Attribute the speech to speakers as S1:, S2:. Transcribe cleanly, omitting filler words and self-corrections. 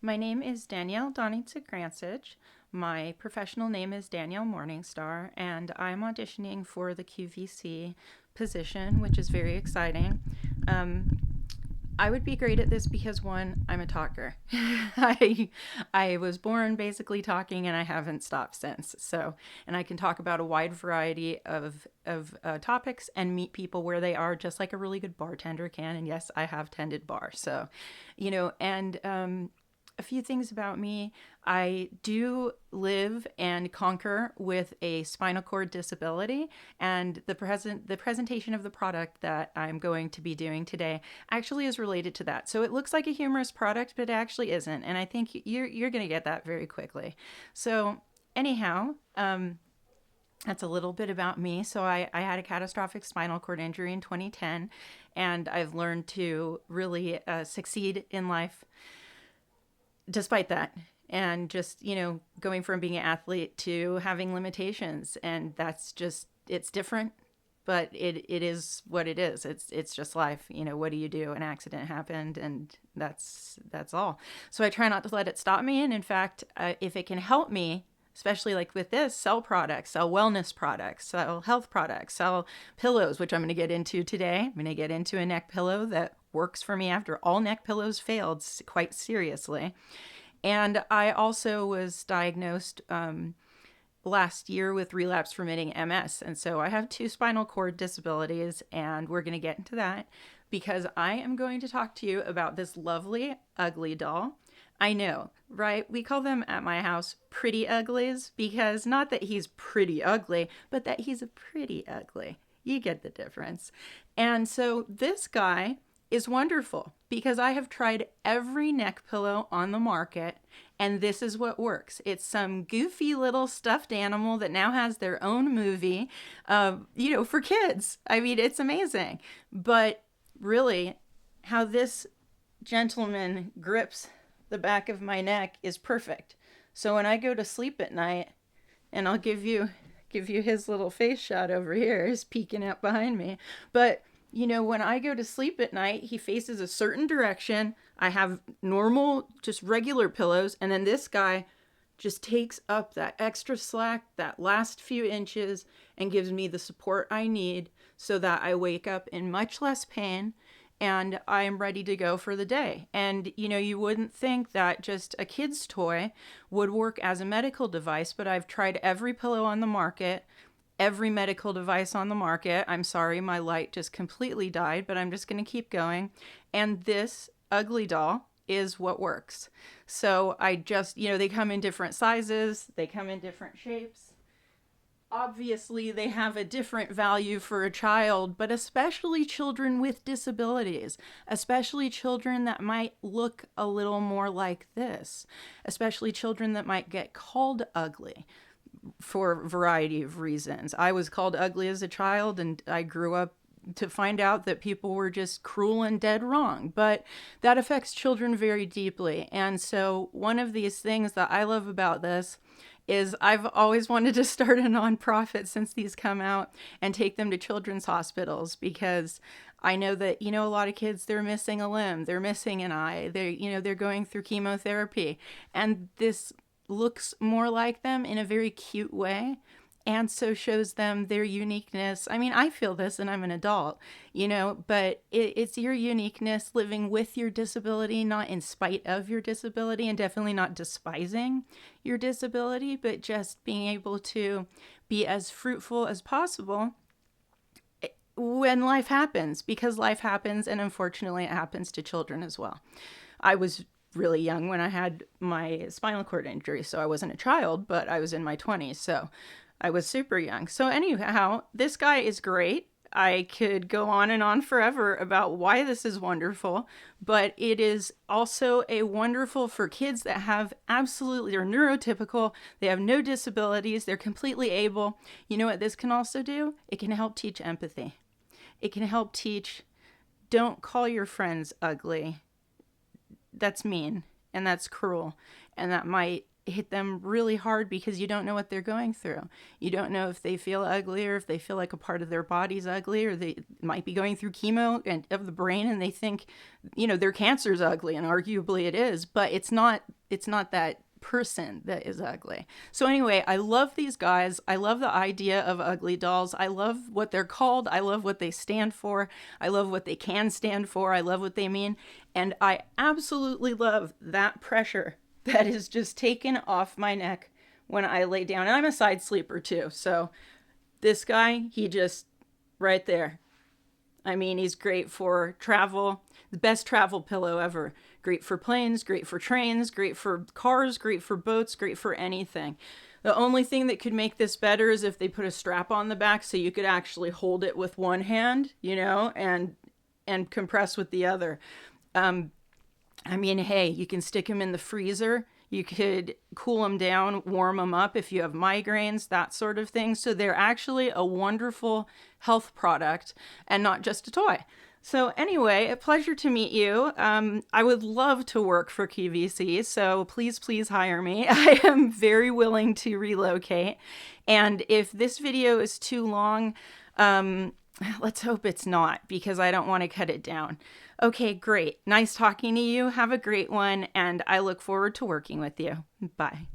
S1: My name is Danielle Donitsa-Gransich. My professional name is Danielle Morningstar, and I'm auditioning for the QVC position, which is very exciting. Um, I would be great at this because one, I'm a talker. I was born basically talking, and I haven't stopped since. So, and I can talk about a wide variety of topics and meet people where they are, just like a really good bartender can. And yes, I have tended bar. So, and a few things about me. I do live and conquer with a spinal cord disability, and the presentation of the product that I'm going to be doing today actually is related to that. So it looks like a humorous product, but it actually isn't, and I think you're going to get that very quickly. So anyhow, that's a little bit about me. So I had a catastrophic spinal cord injury in 2010, and I've learned to really succeed in life despite that, and just going from being an athlete to having limitations, and that's just, it's different, but it is what it is. It's just life. What do you do? An accident happened, and that's all. So I try not to let it stop me, and in fact, if it can help me, especially like with this, sell products, sell wellness products, sell health products, sell pillows, which I'm going to get into today. I'm going to get into a neck pillow that works for me after all neck pillows failed quite seriously. And I also was diagnosed last year with relapse remitting MS. And so I have two spinal cord disabilities, and we're going to get into that because I am going to talk to you about this lovely, ugly doll. I know, right? We call them at my house pretty uglies, because not that he's pretty ugly, but that he's a pretty ugly. You get the difference. And so this guy is wonderful because I have tried every neck pillow on the market, and this is what works. It's some goofy little stuffed animal that now has their own movie, for kids. I mean, it's amazing. But really, how this gentleman grips the back of my neck is perfect. So when I go to sleep at night, and I'll give you his little face shot over here, he's peeking out behind me, but when I go to sleep at night, he faces a certain direction. I have normal, just regular pillows, and then this guy just takes up that extra slack, that last few inches, and gives me the support I need so that I wake up in much less pain, and I am ready to go for the day. And you wouldn't think that just a kid's toy would work as a medical device, but I've tried every pillow on the market, every medical device on the market. I'm sorry, my light just completely died, but I'm just going to keep going. And this ugly doll is what works. So I just, they come in different sizes, they come in different shapes. Obviously, they have a different value for a child, but especially children with disabilities, especially children that might look a little more like this, especially children that might get called ugly for a variety of reasons. I was called ugly as a child, and I grew up to find out that people were just cruel and dead wrong. But that affects children very deeply. And so one of these things that I love about this is I've always wanted to start a nonprofit since these come out and take them to children's hospitals, because I know that, a lot of kids, they're missing a limb, they're missing an eye, they're going through chemotherapy, and this looks more like them in a very cute way, and so shows them their uniqueness. I mean, I feel this, and I'm an adult, but it's your uniqueness living with your disability, not in spite of your disability, and definitely not despising your disability, but just being able to be as fruitful as possible when life happens, because life happens, and unfortunately it happens to children as well. I was really young when I had my spinal cord injury, so I wasn't a child, but I was in my 20s, so I was super young. So anyhow, this guy is great. I could go on and on forever about why this is wonderful, but it is also a wonderful for kids that have absolutely, they're neurotypical, they have no disabilities, they're completely able. You know what this can also do? It can help teach empathy. It can help teach, don't call your friends ugly. That's mean, and that's cruel, and that might hit them really hard because you don't know what they're going through. You don't know if they feel ugly or if they feel like a part of their body's ugly, or they might be going through chemo and of the brain and they think, their cancer's ugly, and arguably it is, but it's not that person that is ugly. So anyway, I love these guys. I love the idea of ugly dolls. I love what they're called. I love what they stand for. I love what they can stand for. I love what they mean. And I absolutely love that pressure that is just taken off my neck when I lay down. And I'm a side sleeper too. So this guy, he just right there. I mean, he's great for travel. The best travel pillow ever. Great for planes, great for trains, great for cars, great for boats, great for anything. The only thing that could make this better is if they put a strap on the back so you could actually hold it with one hand, and compress with the other. I mean, hey, you can stick them in the freezer. You could cool them down, warm them up if you have migraines, that sort of thing. So they're actually a wonderful health product and not just a toy. So anyway, a pleasure to meet you. I would love to work for QVC, so please hire me. I am very willing to relocate. And if this video is too long, let's hope it's not, because I don't want to cut it down. Okay, great. Nice talking to you. Have a great one, and I look forward to working with you. Bye.